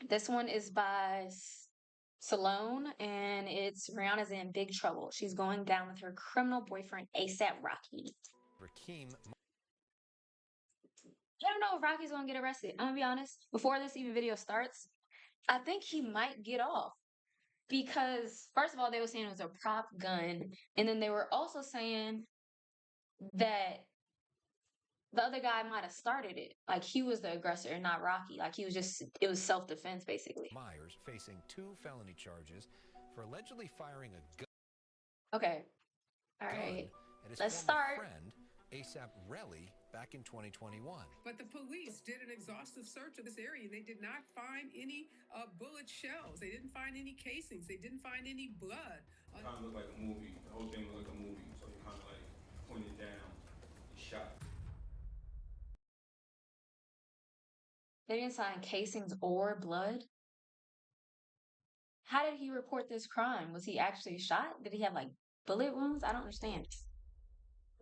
This one is by Salone, and it's Rihanna's in big trouble. She's going down with her criminal boyfriend ASAP Rocky. Rakim. I don't know if Rocky's gonna get arrested. I'm gonna be honest. Before this even video starts, I think he might get off because first of all, they were saying it was a prop gun, and then they were also saying that the other guy might have started it. Like he was the aggressor and not Rocky. Like he was just it was self defense basically. Myers facing 2 felony charges for allegedly firing a gun Okay. All right. at his Let's former start. friend ASAP Relly back in 2021. But the police did an exhaustive search of this area and they did not find any bullet shells. They didn't find any casings. They didn't find any blood. It kind of looked like a movie. The whole thing looked like a movie. So he kind of like pointed down and shot. They didn't find casings or blood. How did he report this crime? Was he actually shot? Did he have like bullet wounds? I don't understand.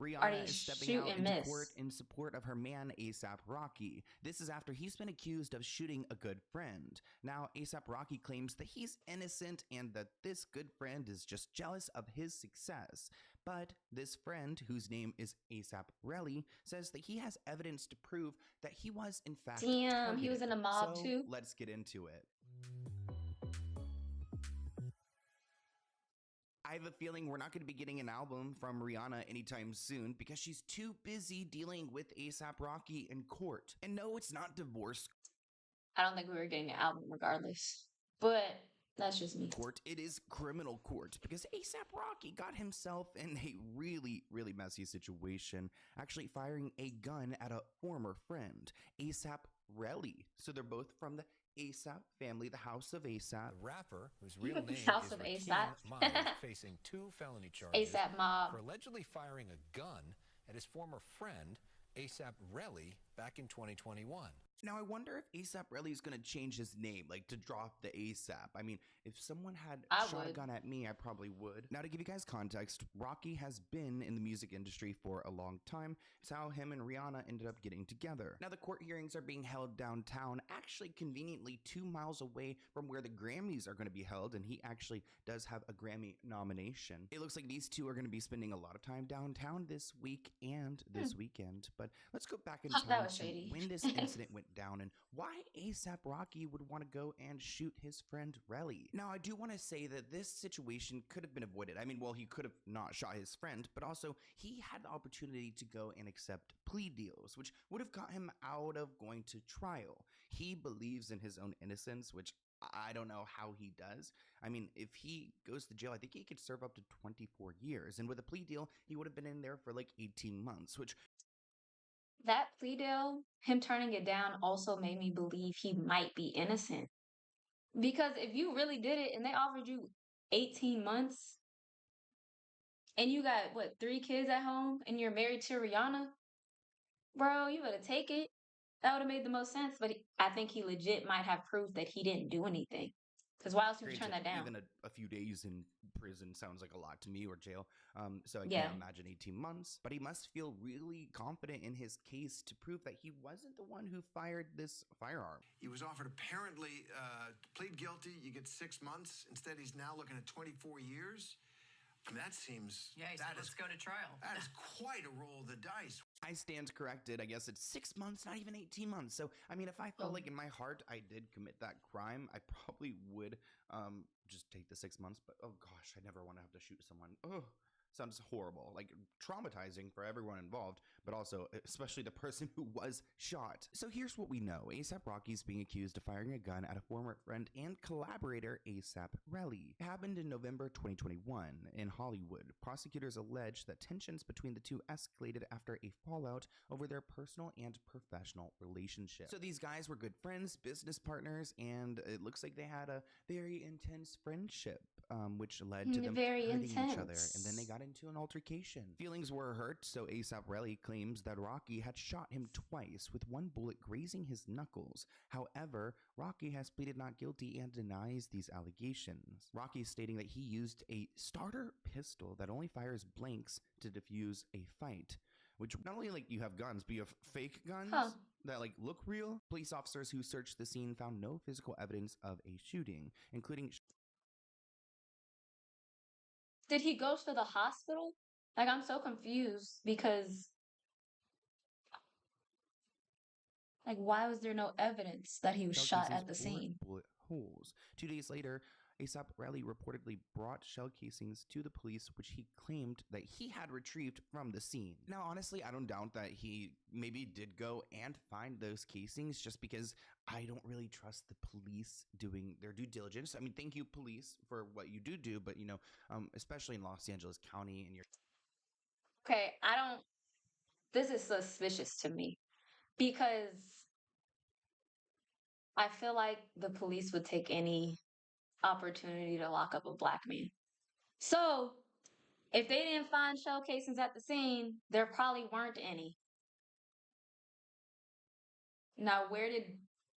Rihanna is stepping shoot out and into miss? court in support of her man ASAP Rocky. This is after he's been accused of shooting a good friend. Now, ASAP Rocky claims that he's innocent and that this good friend is just jealous of his success. But this friend, whose name is ASAP Relly, says that he has evidence to prove that he was in fact Damn, he was in a mob so too. Let's get into it. I have a feeling we're not going to be getting an album from Rihanna anytime soon because she's too busy dealing with ASAP Rocky in court. And no, it's not divorce I don't think we were getting an album regardless. But that's just me. court, it is criminal court because ASAP Rocky got himself in a really, really messy situation, actually firing a gun at a former friend, ASAP Relly. So they're both from the ASAP family, the House of ASAP. The rapper, whose real name House is of Rakim A$AP. Myers, facing 2 felony charges ASAP mob. for allegedly firing a gun at his former friend ASAP Relly back in 2021. Now, I wonder if ASAP Relly is going to change his name, like to drop the ASAP. I mean, if someone had I shot a would. gun at me, I probably would. Now, to give you guys context, Rocky has been in the music industry for a long time. It's how him and Rihanna ended up getting together. Now, the court hearings are being held downtown, actually conveniently 2 miles away from where the Grammys are going to be held, and he actually does have a Grammy nomination. It looks like these two are going to be spending a lot of time downtown this week and this weekend. But let's go back in That time was to shady. when this incident went down and why ASAP Rocky would want to go and shoot his friend Relly. Now, I do want to say that this situation could have been avoided. I mean, well, he could have not shot his friend, but also he had the opportunity to go and accept plea deals, which would have got him out of going to trial. He believes in his own innocence, which I don't know how he does. I mean, if he goes to jail, I think he could serve up to 24 years. And with a plea deal, he would have been in there for like 18 months, which That plea deal, him turning it down, also made me believe he might be innocent. Because if you really did it and they offered you 18 months and you got, what, 3 kids at home and you're married to Rihanna, bro, you better take it. That would have made the most sense. But I think he legit might have proof that he didn't do anything. Because why else would you turn that down? even a few days in prison sounds like a lot to me, or jail. So I Yeah. can't imagine 18 months. But he must feel really confident in his case to prove that he wasn't the one who fired this firearm. He was offered apparently to plead guilty. You get 6 months. Instead, he's now looking at 24 years. I mean, that seems... Yeah, he said, let's go to trial. That is quite a roll of the dice. I stand corrected. I guess it's 6 months, not even 18 months. So, I mean, if I felt like in my heart I did commit that crime, I probably would just take the 6 months. But, oh gosh, I never want to have to shoot someone. Oh, sounds horrible. Like, traumatizing for everyone involved, but also especially the person who was shot. So here's what we know. ASAP Rocky's being accused of firing a gun at a former friend and collaborator, ASAP Relly. It happened in November 2021 in Hollywood. Prosecutors allege that tensions between the two escalated after a fallout over their personal and professional relationship. So these guys were good friends, business partners, and it looks like they had a very intense friendship, which led to them Very hurting each other, intense. and then they got into an altercation. Feelings were hurt, so ASAP Relly claims that Rocky had shot him twice, with one bullet grazing his knuckles. However, Rocky has pleaded not guilty and denies these allegations. Rocky is stating that he used a starter pistol that only fires blanks to defuse a fight. Which not only like you have guns, but you have fake guns. Huh. that like look real. Police officers who searched the scene found no physical evidence of a shooting, including Did he go to the hospital? Like, I'm so confused because, like, why was there no evidence that he was shell shot casings at the or scene? bullet holes. 2 days later, ASAP Raleigh reportedly brought shell casings to the police, which he claimed that he had retrieved from the scene. Now, honestly, I don't doubt that he maybe did go and find those casings, just because I don't really trust the police doing their due diligence. I mean, thank you, police, for what you do, but especially in Los Angeles County and your Okay, this is suspicious to me because I feel like the police would take any opportunity to lock up a black man. So, if they didn't find shell casings at the scene, there probably weren't any. Now, where did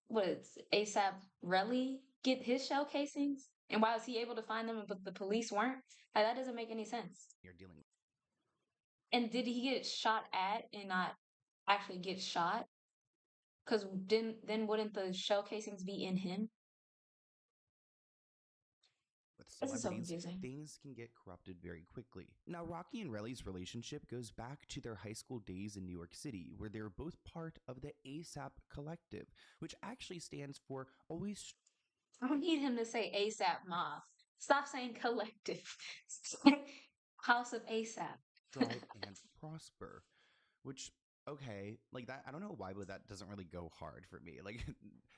was ASAP Relly get his shell casings? And why was he able to find them but the police weren't? Like, that doesn't make any sense. you're dealing with. And did he get shot at and not actually get shot? Because then wouldn't the shell casings be in him? With This is so celebrities, confusing. things can get corrupted very quickly. Now, Rocky and Relly's relationship goes back to their high school days in New York City, where they were both part of the ASAP Collective, which actually stands for Always I don't need him to say ASAP Mob. Stop saying collective. House of ASAP. Strive and Prosper, which okay, like that I don't know why, but that doesn't really go hard for me. Like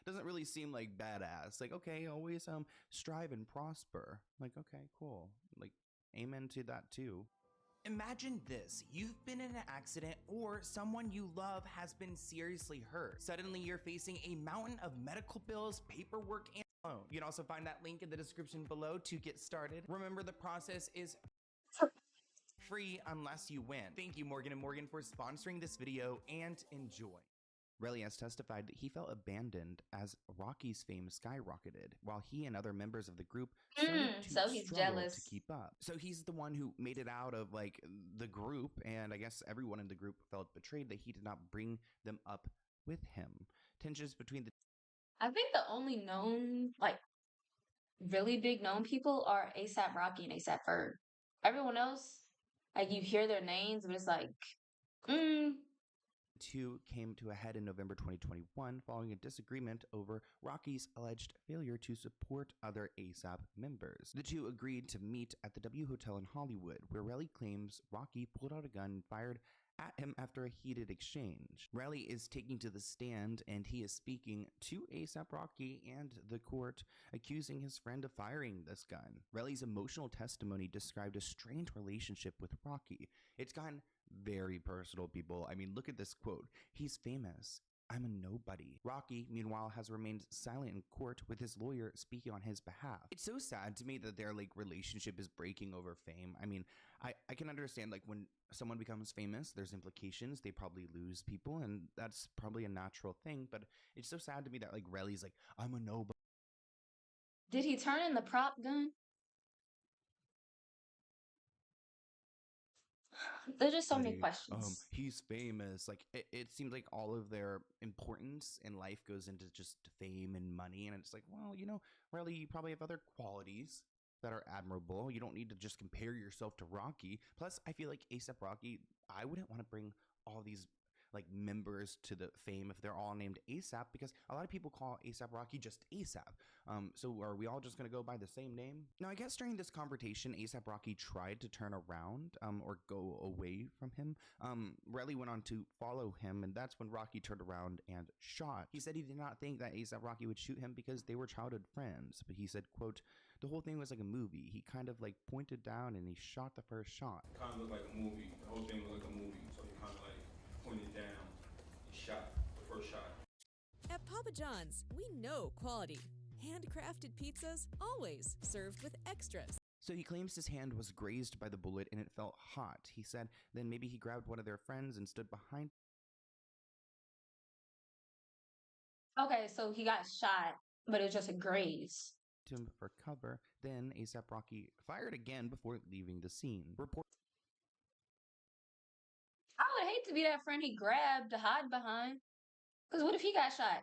doesn't really seem like badass. Like okay, always strive and prosper. Like okay, cool. Like amen to that too. Imagine this. You've been in an accident or someone you love has been seriously hurt. Suddenly you're facing a mountain of medical bills, paperwork, and loan. You can also find that link in the description below to get started. Remember, the process is free unless you win. Thank you, Morgan & Morgan, for sponsoring this video, and enjoy. Relly has testified that he felt abandoned as Rocky's fame skyrocketed, while he and other members of the group started to So he's struggle jealous. to keep up. So he's the one who made it out of like the group, and I guess everyone in the group felt betrayed that he did not bring them up with him. Tensions between the I think the only known, like, really big known people are ASAP Rocky and ASAP Ferg. Everyone else, like, you hear their names, but it's like, mm, two came to a head in November 2021 following a disagreement over Rocky's alleged failure to support other ASAP members. The two agreed to meet at the W Hotel in Hollywood, where Relly claims Rocky pulled out a gun and fired at him after a heated exchange. Relly is taking to the stand and he is speaking to ASAP Rocky and the court, accusing his friend of firing this gun. Relly's emotional testimony described a strained relationship with Rocky. It's gotten very personal, people. I mean, look at this quote. He's famous. I'm a nobody. Rocky, meanwhile, has remained silent in court with his lawyer speaking on his behalf. It's so sad to me that their like relationship is breaking over fame. I mean, I can understand like when someone becomes famous, there's implications. They probably lose people, and that's probably a natural thing. But it's so sad to me that like Relly's like, I'm a nobody. did he turn in the prop gun? There's just so many questions. He's famous. Like it seems like all of their importance in life goes into just fame and money, and it's like, well, really, you probably have other qualities that are admirable. You don't need to just compare yourself to Rocky. Plus, I feel like ASAP Rocky, I wouldn't want to bring all these like members to the fame if they're all named ASAP, because a lot of people call ASAP Rocky just ASAP. So are we all just gonna go by the same name? Now, I guess during this confrontation, ASAP Rocky tried to turn around or go away from him. Relly went on to follow him, and that's when Rocky turned around and shot. He said he did not think that ASAP Rocky would shoot him because they were childhood friends, but he said, quote, the whole thing was like a movie. He kind of like pointed down and he shot the first shot. It kind of looked like a movie. The whole thing was like a movie. So he kind of like pointed down and shot the first shot. At Papa John's, we know quality. Handcrafted pizzas, always served with extras. So he claims his hand was grazed by the bullet and it felt hot. He said then maybe he grabbed one of their friends and stood behind Okay, so he got shot, but it was just a graze. him for cover. Then ASAP Rocky fired again before leaving the scene. I would hate to be that friend he grabbed to hide behind. Because what if he got shot?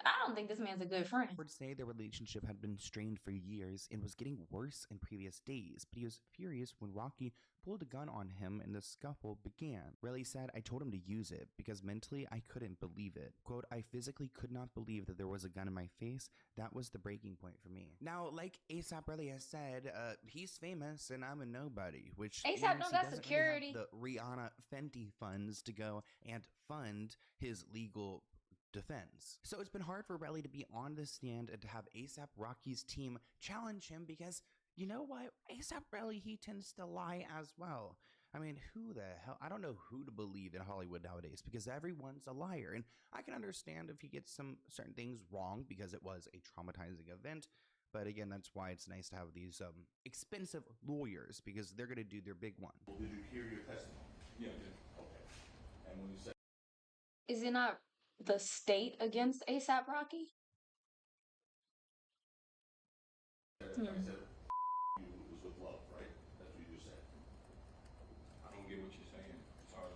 I don't think this man's a good friend. Would say their relationship had been strained for years and was getting worse in previous days, but he was furious when Rocky pulled a gun on him and the scuffle began. Relly said, I told him to use it because mentally I couldn't believe it. Quote, I physically could not believe that there was a gun in my face. That was the breaking point for me. Now, like A$AP Relly has said, he's famous and I'm a nobody, which ASAP means don't he got doesn't security. really have the Rihanna Fenty funds to go and fund his legal defense. So it's been hard for Relly to be on the stand and to have A$AP Rocky's team challenge him because you know what? A$AP Relly, he tends to lie as well. I mean, who the hell? I don't know who to believe in Hollywood nowadays because everyone's a liar. And I can understand if he gets some certain things wrong because it was a traumatizing event. But again, that's why it's nice to have these expensive lawyers because they're going to do their big one. Well, did you hear your testimony? Yeah, I did. Okay. And when you said Is it not the state against ASAP Rocky? I Hmm. said you it was with love, right? That's what you just said. I don't get what you're saying. Sorry.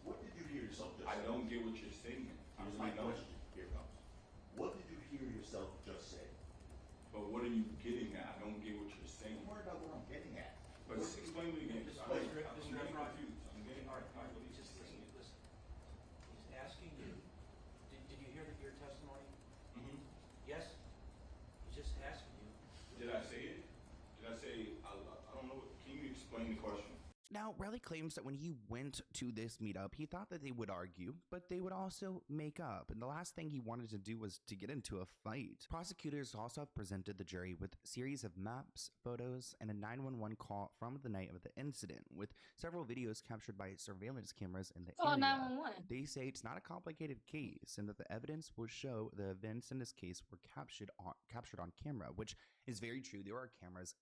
What did you hear yourself just I say? don't get what you're saying. I Here's my really don't. question. Here it comes. What did you hear yourself just say? But what are you getting at? I don't get what you're saying. Don't worry about what I'm getting at. But explain it again. I'm getting confused. I'm getting All right, confused. What just he's saying. listen. He's asking you, did you hear your testimony? Mm-hmm. Yes? He's just asking you. Did I say it? Did I say, I don't know. Can you explain the question? Now, Relly claims that when he went to this meetup, he thought that they would argue, but they would also make up. And the last thing he wanted to do was to get into a fight. Prosecutors also have presented the jury with a series of maps, photos, and a 911 call from the night of the incident, with several videos captured by surveillance cameras in the Call area. 911. They say it's not a complicated case and that the evidence will show the events in this case were captured on camera, which is very true. There are cameras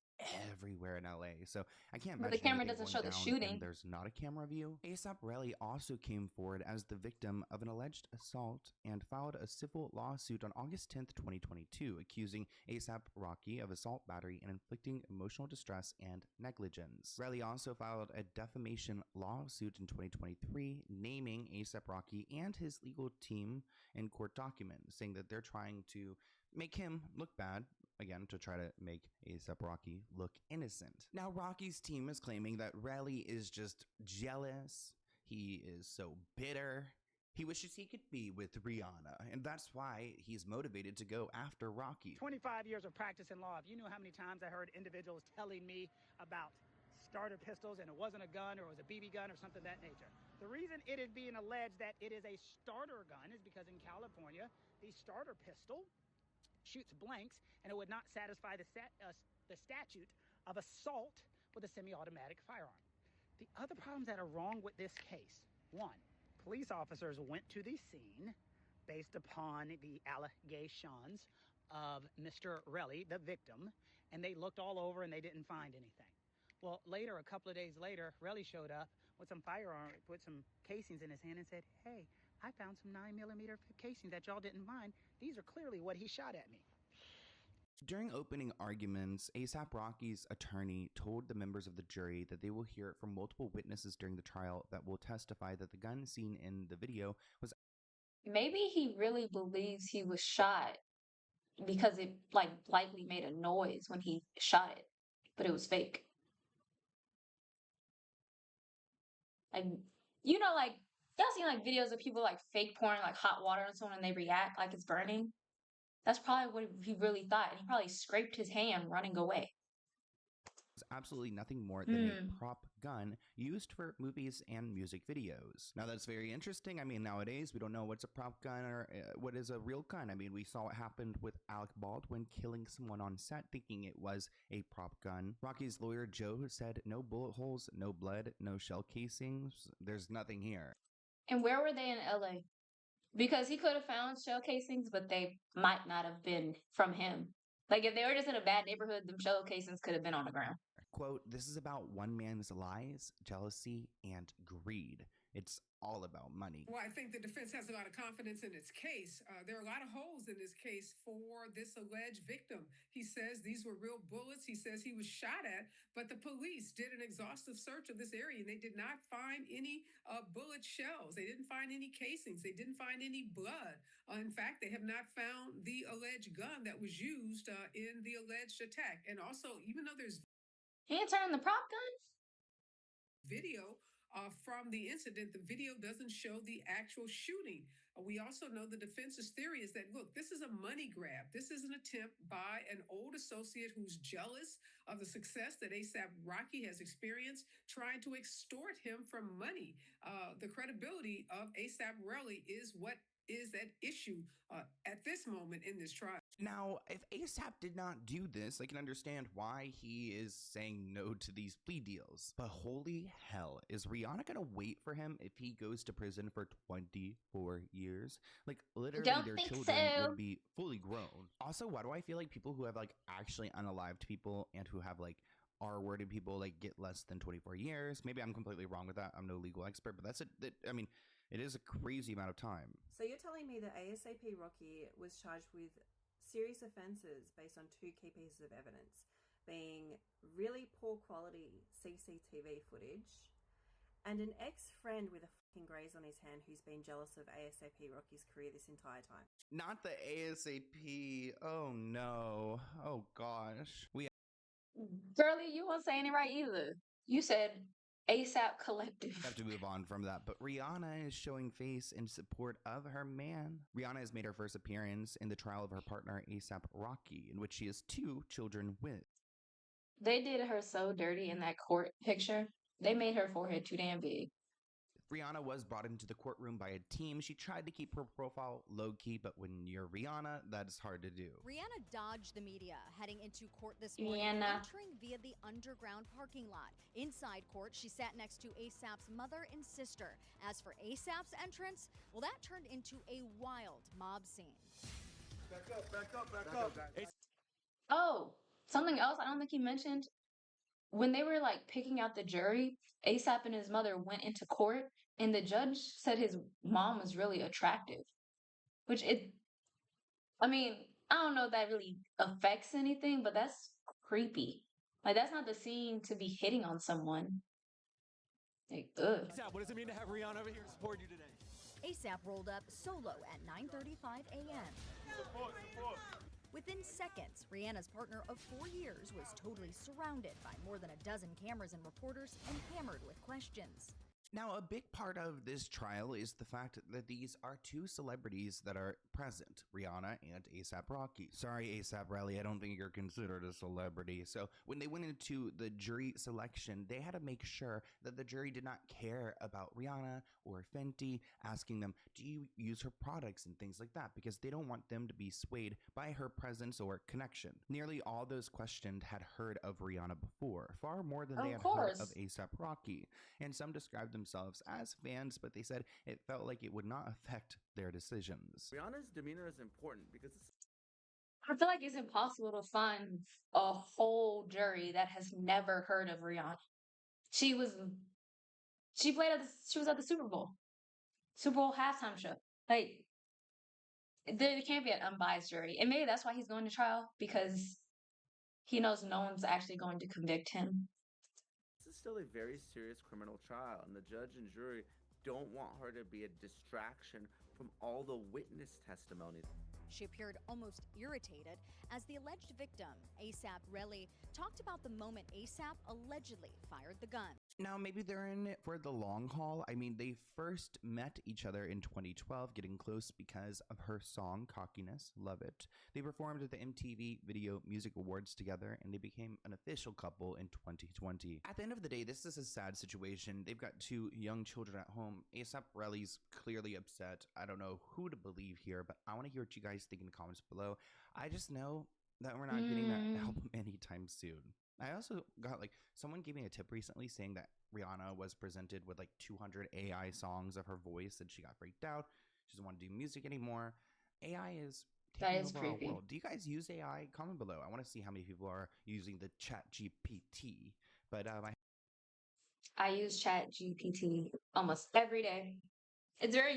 everywhere in LA, so I can't But imagine the camera anything doesn't going show the down shooting. and there's not a camera view. A$AP Relly also came forward as the victim of an alleged assault and filed a civil lawsuit on August 10th, 2022, accusing A$AP Rocky of assault, battery, and inflicting emotional distress and negligence. Relly also filed a defamation lawsuit in 2023, naming A$AP Rocky and his legal team in court documents, saying that they're trying to make him look bad, again, to try to make A$AP Rocky look innocent. Now, Rocky's team is claiming that Relly is just jealous. He is so bitter. He wishes he could be with Rihanna, and that's why he's motivated to go after Rocky. 25 years of practice in law. If you knew how many times I heard individuals telling me about starter pistols and it wasn't a gun or it was a BB gun or something of that nature. The reason it is being alleged that it is a starter gun is because in California, the starter pistol shoots blanks, and it would not satisfy the statute of assault with a semi-automatic firearm. The other problems that are wrong with this case: one, police officers went to the scene based upon the allegations of Mr. Relly, the victim, and they looked all over and they didn't find anything. Well, later, a couple of days later, Relly showed up with some firearm, with some casings in his hand and said, hey, I found some 9mm casings that y'all didn't find. These are clearly what he shot at me. During opening arguments, A$AP Rocky's attorney told the members of the jury that they will hear from multiple witnesses during the trial that will testify that the gun seen in the video was Maybe he really believes he was shot because it likely made a noise when he shot it, but it was fake. Like, like y'all seen like videos of people like fake pouring like hot water on someone and they react like it's burning. That's probably what he really thought, and he probably scraped his hand running away. absolutely nothing more than a prop gun used for movies and music videos. Now that's very interesting. I mean, nowadays we don't know what's a prop gun or what is a real gun. I mean, we saw what happened with Alec Baldwin killing someone on set thinking it was a prop gun. Rocky's lawyer Joe said no bullet holes, no blood, no shell casings. There's nothing here. And where were they in LA? Because he could have found shell casings, but they might not have been from him. Like if they were just in a bad neighborhood, them shell casings could have been on the ground. Quote, this is about one man's lies, jealousy, and greed. it's all about money. Well, I think the defense has a lot of confidence in its case. There are a lot of holes in this case for this alleged victim. He says these were real bullets. He says he was shot at, but the police did an exhaustive search of this area and they did not find any bullet shells. They didn't find any casings. They didn't find any blood. In fact, they have not found the alleged gun that was used in the alleged attack. And also, even though there's He ain't turning the prop gun? video from the incident, the video doesn't show the actual shooting. We also know the defense's theory is that, look, this is a money grab. This is an attempt by an old associate who's jealous of the success that ASAP Rocky has experienced, trying to extort him from money. The credibility of ASAP Rocky is what is at issue at this moment in this trial. Now, if ASAP did not do this, I can understand why he is saying no to these plea deals. But holy hell, is Rihanna gonna wait for him if he goes to prison for 24 years? Like, literally, Don't their think children so. would be fully grown. Also, why do I feel like people who have, like, actually unalived people and who have, like, R-worded people, like, get less than 24 years? Maybe I'm completely wrong with that. I'm no legal expert, but that's it. I mean, it is a crazy amount of time. So you're telling me that ASAP Rocky was charged with serious offences based on two key pieces of evidence, being really poor quality CCTV footage and an ex-friend with a fucking graze on his hand who's been jealous of ASAP Rocky's career this entire time. Not the ASAP. Oh no. Oh gosh. Girlie, you weren't saying it right either. You said ASAP Collective. Have to move on from that, but Rihanna is showing face in support of her man. Rihanna has made her first appearance in the trial of her partner ASAP Rocky, in which she has 2 children with. They did her so dirty in that court picture. They made her forehead too damn big. Rihanna was brought into the courtroom by a team. She tried to keep her profile low-key, but when you're Rihanna, that is hard to do. Rihanna dodged the media heading into court this morning, entering via the underground parking lot. Inside court, she sat next to ASAP's mother and sister. As for ASAP's entrance, well, that turned into a wild mob scene. Back up, back up, back up. Oh, something else I don't think he mentioned. When they were like picking out the jury, ASAP and his mother went into court, and the judge said his mom was really attractive. I mean, I don't know if that really affects anything, but that's creepy. Like, that's not the scene to be hitting on someone. Like, ugh. ASAP, what does it mean to have Rihanna over here to support you today? ASAP rolled up solo at 9:35 a.m. Support. Within seconds, Rihanna's partner of 4 years was totally surrounded by more than a dozen cameras and reporters and hammered with questions. Now, a big part of this trial is the fact that these are 2 celebrities that are present, Rihanna and ASAP Rocky. Sorry, ASAP Rocky, I don't think you're considered a celebrity. So when they went into the jury selection, they had to make sure that the jury did not care about Rihanna or Fenty, asking them, do you use her products and things like that, because they don't want them to be swayed by her presence or connection. Nearly all those questioned had heard of Rihanna before, far more than they had heard of ASAP Rocky, and some described themselves as fans, but they said it felt like it would not affect their decisions. Rihanna's demeanor is important because I feel like it's impossible to find a whole jury that has never heard of Rihanna. She was at the Super Bowl halftime show. Like, there can't be an unbiased jury, and maybe that's why he's going to trial, because he knows no one's actually going to convict him. this is still a very serious criminal trial, and the judge and jury don't want her to be a distraction from all the witness testimony. She appeared almost irritated as the alleged victim, ASAP Rocky, talked about the moment ASAP allegedly fired the gun. Now, maybe they're in it for the long haul. I mean, they first met each other in 2012, getting close because of her song, Cockiness. Love it. They performed at the MTV Video Music Awards together, and they became an official couple in 2020. At the end of the day, this is a sad situation. They've got 2 young children at home. ASAP Rocky's clearly upset. I don't know who to believe here, but I want to hear what you guys think in the comments below. I just know that we're not getting that album anytime soon. I also got, like, someone gave me a tip recently saying that Rihanna was presented with like 200 AI songs of her voice and she got freaked out. She doesn't want to do music anymore. AI is taking over our world. Do you guys use AI? Comment below. I want to see how many people are using the Chat GPT. But I use Chat GPT almost every day. It's very